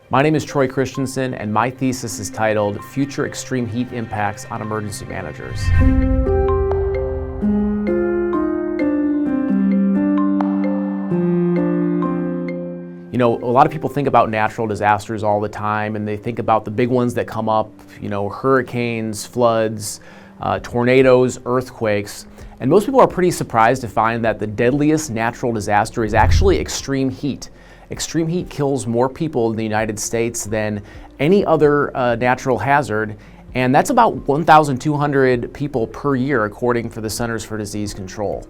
My name is Troy Christensen, and my thesis is titled Future Extreme Heat Impacts on Emergency Managers. You know, a lot of people think about natural disasters all the time, and they think about the big ones that come up, hurricanes, floods, tornadoes, earthquakes. And most people are pretty surprised to find that the deadliest natural disaster is actually extreme heat. Extreme heat kills more people in the United States than any other natural hazard, and that's about 1,200 people per year according to the Centers for Disease Control.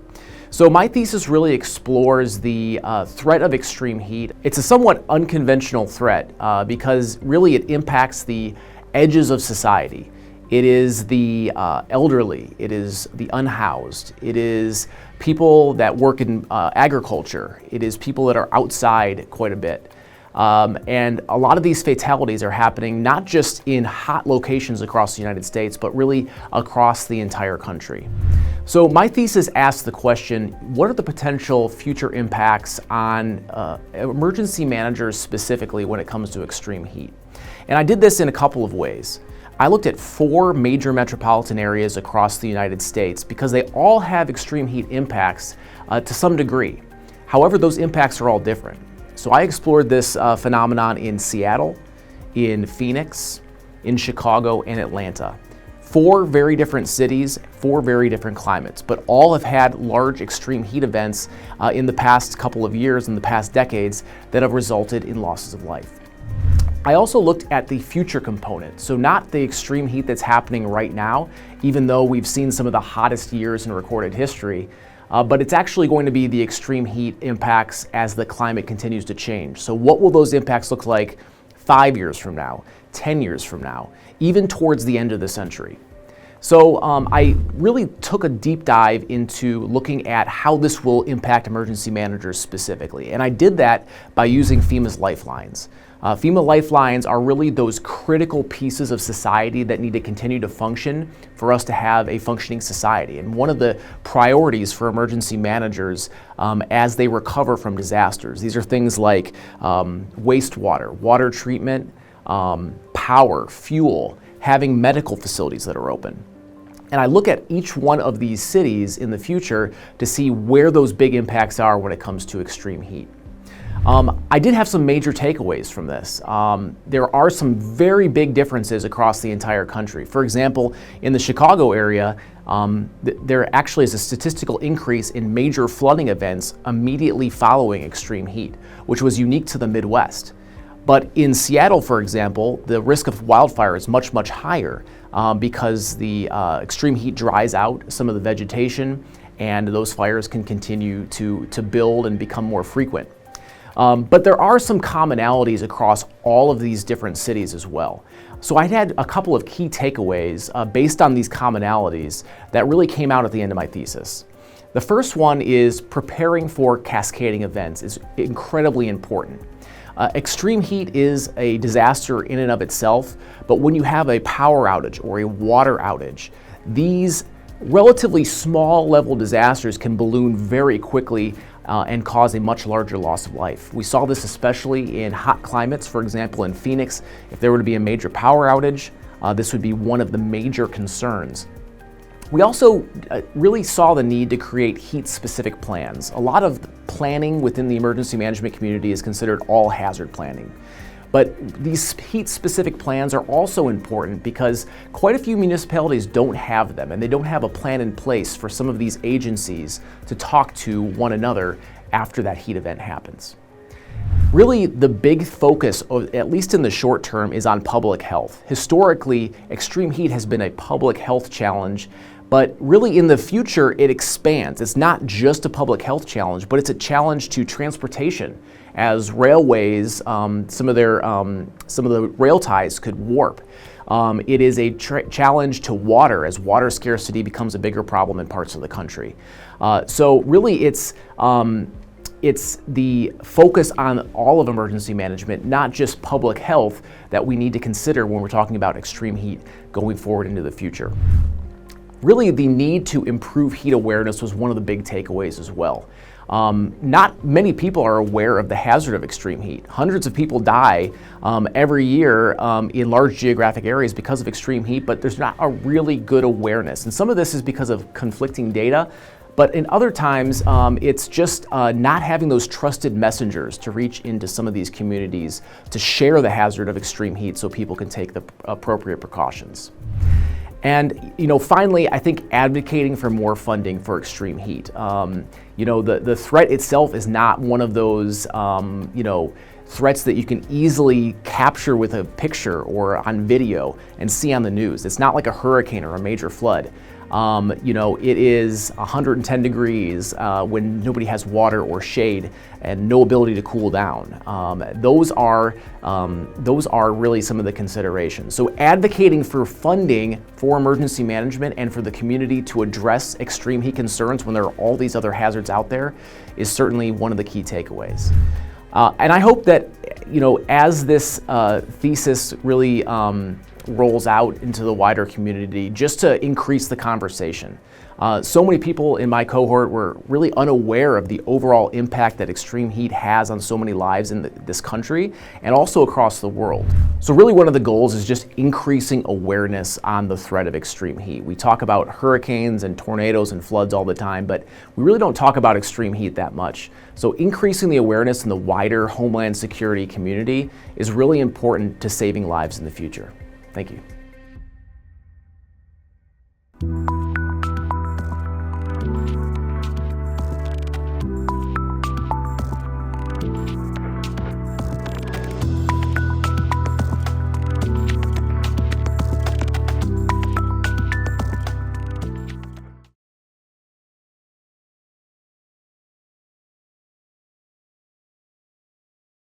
So my thesis really explores the threat of extreme heat. It's a somewhat unconventional threat because really it impacts the edges of society. It is the elderly, it is the unhoused, it is people that work in agriculture, it is people that are outside quite a bit. And a lot of these fatalities are happening not just in hot locations across the United States, but really across the entire country. So my thesis asks the question, what are the potential future impacts on emergency managers specifically when it comes to extreme heat? And I did this in a couple of ways. I looked at 4 major metropolitan areas across the United States because they all have extreme heat impacts to some degree. However, those impacts are all different. So I explored this phenomenon in Seattle, in Phoenix, in Chicago, and Atlanta. 4 very different cities, 4 very different climates, but all have had large extreme heat events in the past couple of years, in the past decades, that have resulted in losses of life. I also looked at the future component, so not the extreme heat that's happening right now, even though we've seen some of the hottest years in recorded history, but it's actually going to be the extreme heat impacts as the climate continues to change. So what will those impacts look like 5 years from now, 10 years from now, even towards the end of the century? So I really took a deep dive into looking at how this will impact emergency managers specifically, and I did that by using FEMA's lifelines. FEMA lifelines are really those critical pieces of society that need to continue to function for us to have a functioning society. And one of the priorities for emergency managers as they recover from disasters, these are things like wastewater, water treatment, power, fuel, having medical facilities that are open. And I look at each one of these cities in the future to see where those big impacts are when it comes to extreme heat. I did have some major takeaways from this. There are some very big differences across the entire country. For example, in the Chicago area, there actually is a statistical increase in major flooding events immediately following extreme heat, which was unique to the Midwest. But in Seattle, for example, the risk of wildfire is much, much higher because the extreme heat dries out some of the vegetation, and those fires can continue to build and become more frequent. But there are some commonalities across all of these different cities as well. So I had a couple of key takeaways based on these commonalities that really came out at the end of my thesis. The first one is preparing for cascading events is incredibly important. Extreme heat is a disaster in and of itself, but when you have a power outage or a water outage, these relatively small level disasters can balloon very quickly and cause a much larger loss of life. We saw this especially in hot climates. For example, in Phoenix, if there were to be a major power outage, this would be one of the major concerns. We also really saw the need to create heat-specific plans. A lot of planning within the emergency management community is considered all hazard planning. But these heat-specific plans are also important because quite a few municipalities don't have them, and they don't have a plan in place for some of these agencies to talk to one another after that heat event happens. Really, the big focus, at least in the short term, is on public health. Historically, extreme heat has been a public health challenge, but really in the future it expands. It's not just a public health challenge, but it's a challenge to transportation. As railways, some of the rail ties could warp. It is a challenge to water as water scarcity becomes a bigger problem in parts of the country. So really it's the focus on all of emergency management, not just public health, that we need to consider when we're talking about extreme heat going forward into the future. Really, the need to improve heat awareness was one of the big takeaways as well. Not many people are aware of the hazard of extreme heat. Hundreds of people die every year in large geographic areas because of extreme heat, but there's not a really good awareness. And some of this is because of conflicting data, but in other times, it's just not having those trusted messengers to reach into some of these communities to share the hazard of extreme heat so people can take the appropriate precautions. And finally, I think advocating for more funding for extreme heat. The threat itself is not one of those threats that you can easily capture with a picture or on video and see on the news. It's not like a hurricane or a major flood. It is 110 degrees when nobody has water or shade and no ability to cool down. Those are really some of the considerations. So advocating for funding for emergency management and for the community to address extreme heat concerns when there are all these other hazards out there is certainly one of the key takeaways. And I hope that, as this thesis really rolls out into the wider community, just to increase the conversation. So many people in my cohort were really unaware of the overall impact that extreme heat has on so many lives in this country and also across the world. So really one of the goals is just increasing awareness on the threat of extreme heat. We talk about hurricanes and tornadoes and floods all the time, but we really don't talk about extreme heat that much. So increasing the awareness in the wider homeland security community is really important to saving lives in the future. Thank you.